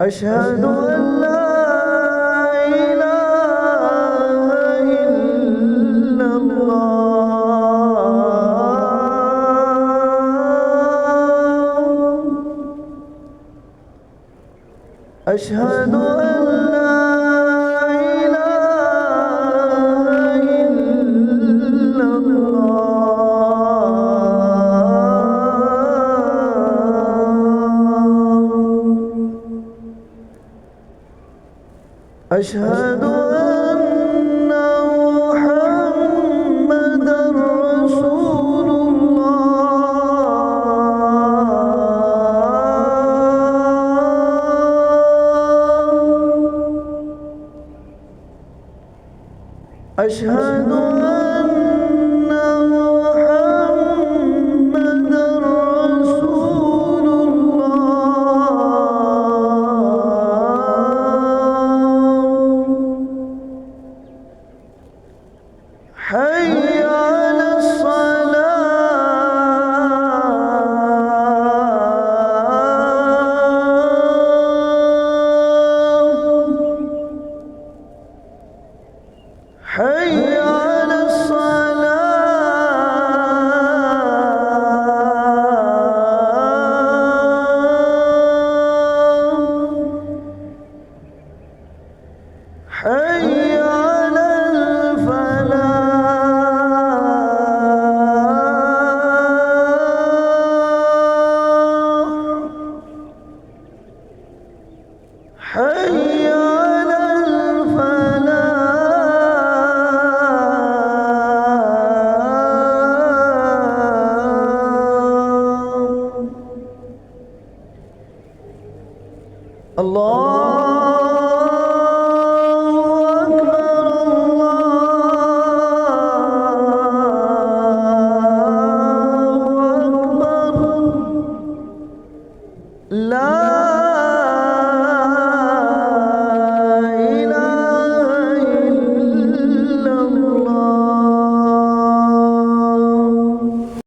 أشهد أن لا إله إلا الله. أشهد أن لا إله إلا الله. أشهد أن محمدًا رسول الله. أشهد أن محمدًا رسول الله. حي على الصلاة. حي على الصلاة. حي على الفلاح. حي على الفلاح. الله.